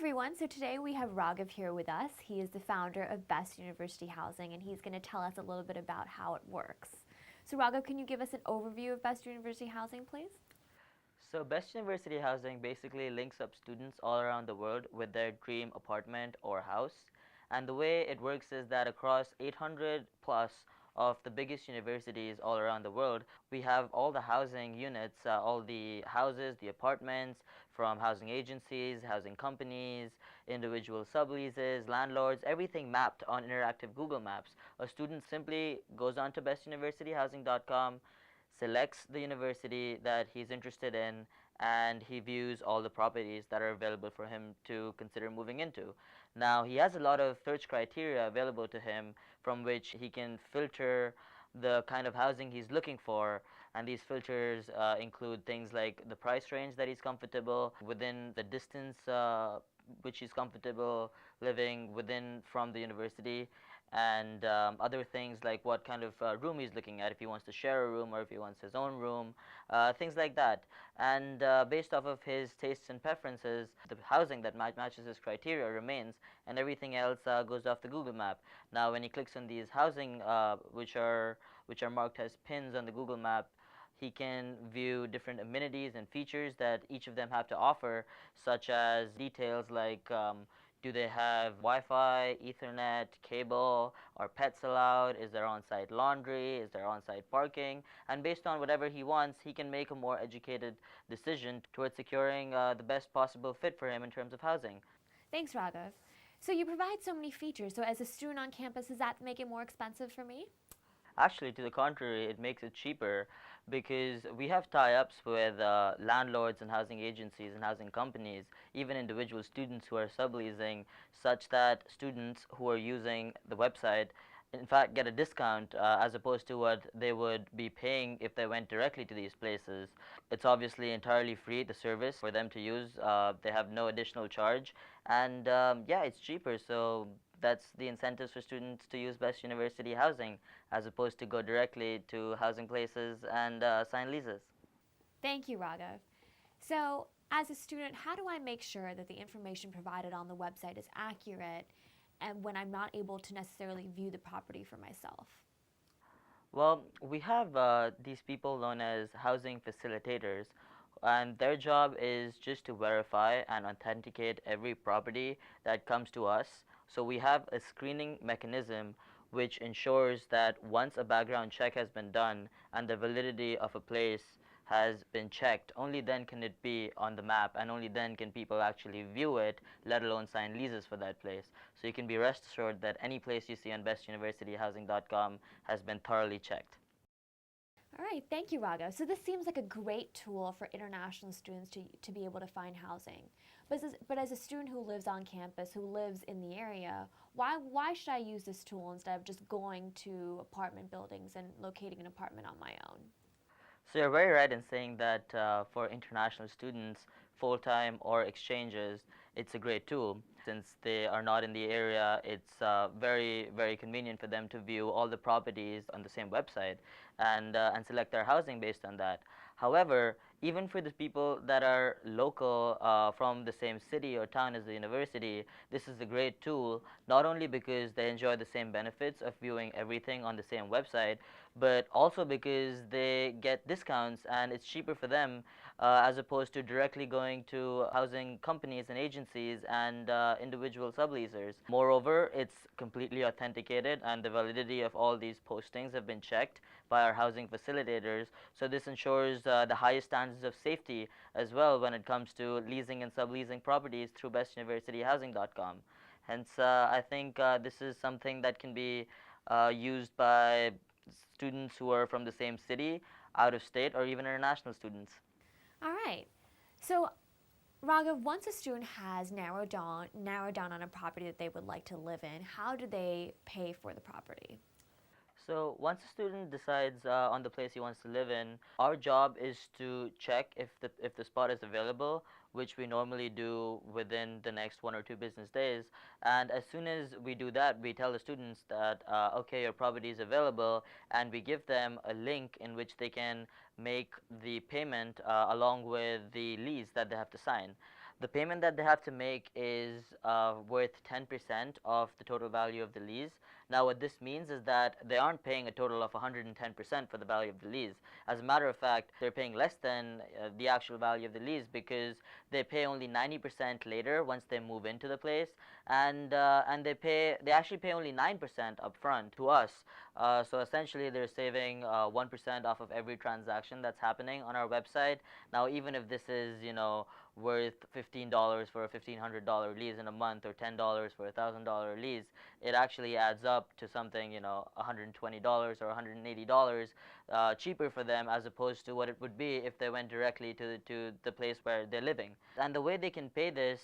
everyone. So today we have Raghav here with us. He is the founder of Best University Housing, and he's going to tell us a little bit about how it works. So Raghav, can you give us an overview of Best University Housing, please? So Best University Housing basically links up students all around the world with their dream apartment or house. And the way it works is that across 800 plus of the biggest universities all around the world, we have all the housing units, all the houses, the apartments from housing agencies, housing companies, individual subleases, landlords, everything mapped on interactive Google Maps. A student simply goes on to bestuniversityhousing.com, selects the university that he's interested in, and he views all the properties that are available for him to consider moving into. Now, he has a lot of search criteria available to him from which he can filter the kind of housing he's looking for, and these filters include things like the price range that he's comfortable within, the distance which he's comfortable living within from the university, and other things like what kind of room he's looking at, if he wants to share a room or if he wants his own room, things like that. And based off of his tastes and preferences, the housing that matches his criteria remains, and everything else goes off the Google map. Now, when he clicks on these housing, which are marked as pins on the Google map, he can view different amenities and features that each of them have to offer, such as details like do they have Wi-Fi, Ethernet, cable, are pets allowed, is there on-site laundry, is there on-site parking, and based on whatever he wants, he can make a more educated decision towards securing the best possible fit for him in terms of housing. Thanks, Raghav. So you provide so many features. So as a student on campus, does that make it more expensive for me? Actually, to the contrary, it makes it cheaper because we have tie-ups with landlords and housing agencies and housing companies, even individual students who are subleasing, such that students who are using the website in fact get a discount as opposed to what they would be paying if they went directly to these places. It's obviously entirely free, the service for them to use. They have no additional charge, and yeah, it's cheaper. So that's the incentives for students to use Best University Housing as opposed to go directly to housing places and sign leases. Thank you, Raghav. So as a student, how do I make sure that the information provided on the website is accurate and when I'm not able to necessarily view the property for myself? Well, we have these people known as housing facilitators, and their job is just to verify and authenticate every property that comes to us. So we have a screening mechanism which ensures that once a background check has been done and the validity of a place has been checked, only then can it be on the map, and only then can people actually view it, let alone sign leases for that place. So you can be rest assured that any place you see on bestuniversityhousing.com has been thoroughly checked. All right, thank you, Raghav. So this seems like a great tool for international students to be able to find housing. But as a student who lives on campus, who lives in the area, why should I use this tool instead of just going to apartment buildings and locating an apartment on my own? So you're very right in saying that for international students, full-time or exchanges, it's a great tool. Since they are not in the area, it's very, very convenient for them to view all the properties on the same website and select their housing based on that. However, even for the people that are local from the same city or town as the university, this is a great tool, not only because they enjoy the same benefits of viewing everything on the same website, but also because they get discounts and it's cheaper for them as opposed to directly going to housing companies and agencies and individual subleasers. Moreover, it's completely authenticated and the validity of all these postings have been checked by our housing facilitators. So this ensures the highest standards of safety as well when it comes to leasing and subleasing properties through bestuniversityhousing.com. Hence, I think this is something that can be used by students who are from the same city, out of state, or even international students. All right. So Raghav, once a student has narrowed down on a property that they would like to live in, how do they pay for the property? So once a student decides on the place he wants to live in, our job is to check if the spot is available, which we normally do within the next 1 or 2 business days. And as soon as we do that, we tell the students that okay, your property is available, and we give them a link in which they can make the payment along with the lease that they have to sign. The payment that they have to make is worth 10% of the total value of the lease. Now, what this means is that they aren't paying a total of 110% for the value of the lease. As a matter of fact, they're paying less than the actual value of the lease because they pay only 90% later once they move into the place, and they actually pay only 9% upfront to us. So essentially, they're saving 1% off of every transaction that's happening on our website. Now, even if this is, worth $15 for a $1,500 lease in a month, or $10 for a $1,000 lease, it actually adds up to something, $120 or $180 cheaper for them, as opposed to what it would be if they went directly to the place where they're living. And the way they can pay this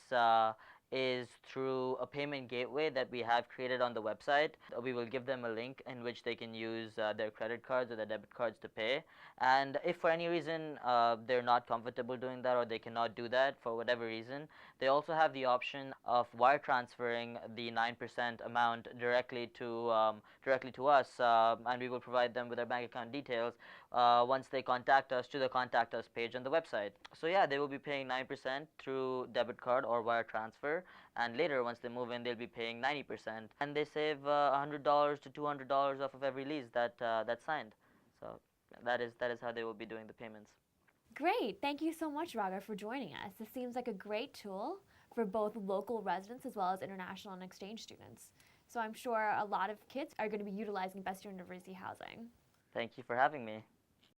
is through a payment gateway that we have created on the website. We will give them a link in which they can use their credit cards or their debit cards to pay. And if for any reason they're not comfortable doing that, or they cannot do that for whatever reason, they also have the option of wire transferring the 9% amount directly to us, and we will provide them with their bank account details once they contact us to the contact us page on the website. So yeah, they will be paying 9% through debit card or wire transfer, and later once they move in, they'll be paying 90%, and they save $100 to $200 off of every lease that's signed. So that is how they will be doing the payments. Great. Thank you so much, Raga, for joining us. This seems like a great tool for both local residents as well as international and exchange students. So I'm sure a lot of kids are going to be utilizing Best University Housing. Thank you for having me.